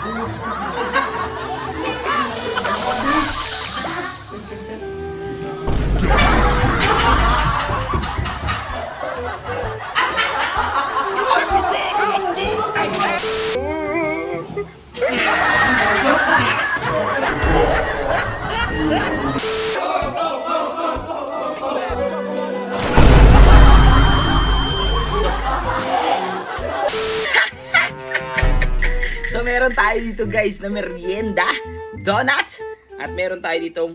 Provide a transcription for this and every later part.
So meron tayo dito guys na merienda, donut, at meron tayo ditong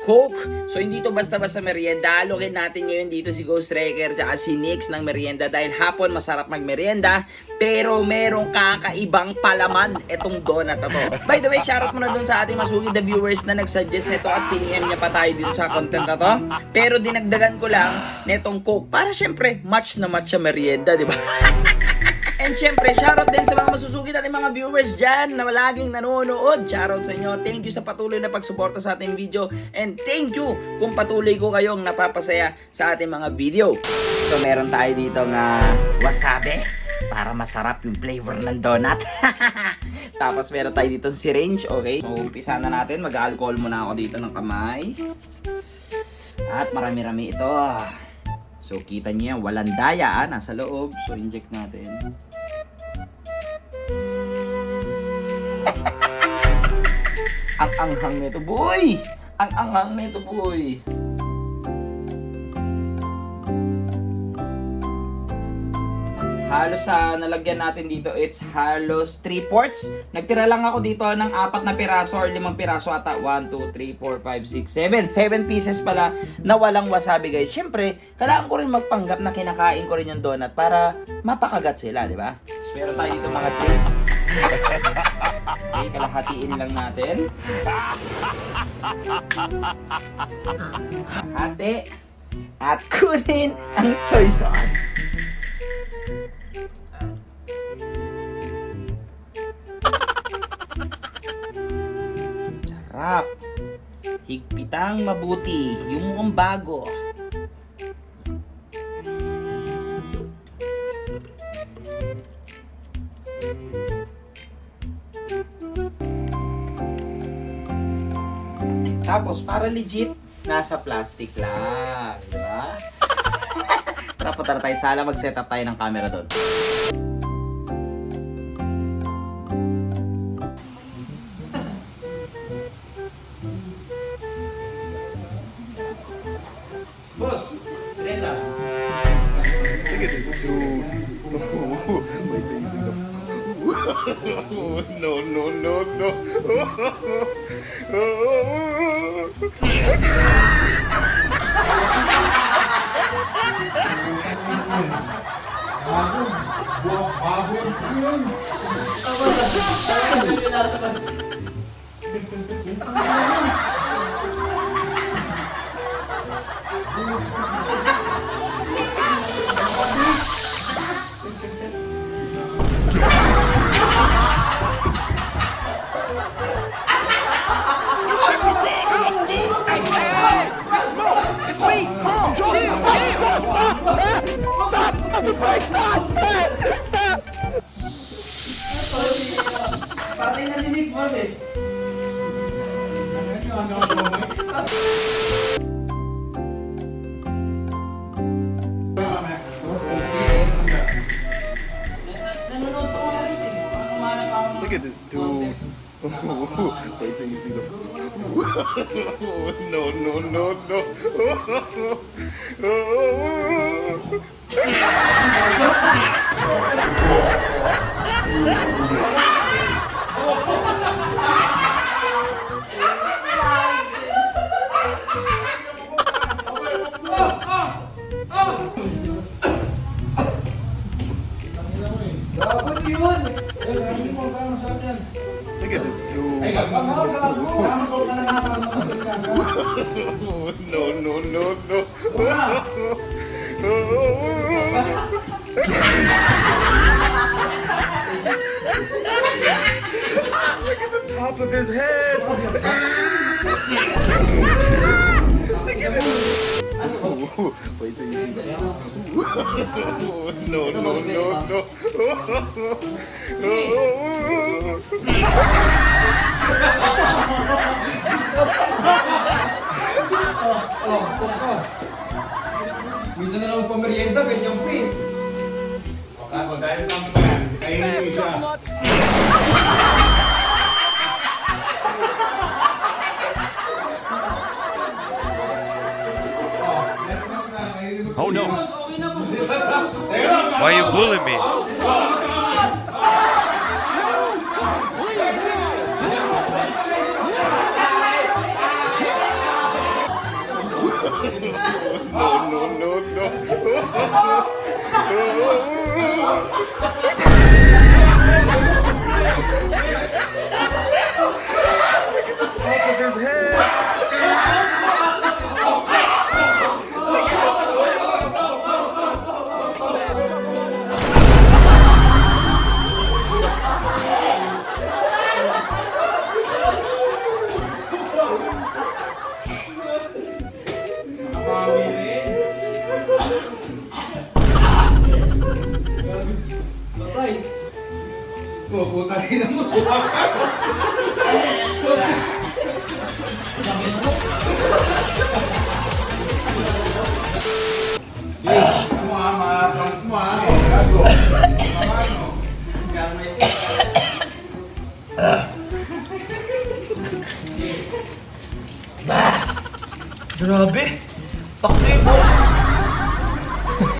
Coke. So hindi to basta-basta merienda. Halokin natin ngayon dito si Ghost Striker at si Nix ng merienda dahil hapon masarap magmerienda pero merong kakaibang palaman itong donut na to. By the way, shoutout muna dun sa ating masugid na viewers na nagsuggest nito at piniem niya pa tayo dito sa content na to. Pero dinagdagan ko lang netong Coke para syempre match na match sa merienda, di ba? And syempre, shoutout din sa mga masusugid ating mga viewers dyan na laging nanonood. Shoutout sa inyo. Thank you sa patuloy na pagsuporta sa ating video. And thank you kung patuloy ko kayong napapasaya sa ating mga video. So meron tayo dito nga wasabi para masarap yung flavor ng donut. Tapos meron tayo dito syringe. Okay, so umpisa na natin. Mag-alcohol muna ako dito ng kamay. At marami-rami ito. So kita niyo yan, walang daya nasa loob. So inject natin. Ang anghang nito, boy! Ang anghang nito, boy! Halos nalagyan natin dito, it's halos 3/4. Nagtira lang ako dito ng 4 na piraso or 5 piraso ata. 1, 2, 3, 4, 5, 6, 7. 7 pieces pala na walang wasabi guys. Siyempre, kailangan ko rin magpanggap na kinakain ko rin yung donut para mapakagat sila, di ba? So, meron tayo dito mga tricks. Okay, kalahatiin lang natin. Hati. At kunin ang soy sauce. Sarap. Higpitang mabuti. Yung mukhang bago. Tapos, para legit, nasa plastic lang. Diba? Tara, punta na tayo sala. Mag-set up tayo ng camera doon. Boss, Rela. Look at this dude. Wait till you see the. No, no, no, no. It's me! Calm! Chill! Chill! Stop! Stop the brake! Stop! Stop! Patay na si Nick Ford eh. Look at this dude. Wait till you see the. No, no, no, no. Look at this dude. No, no, no, no. Look at the top of his head. Look at it. Wait till you see the. No, no, no, no. merienda, ganyan po eh. Ako, dahil lang pa yan. Kainin siya. Oh no. Why you bullying me? No, no, no. Puputahin mo suka ka. Grabe.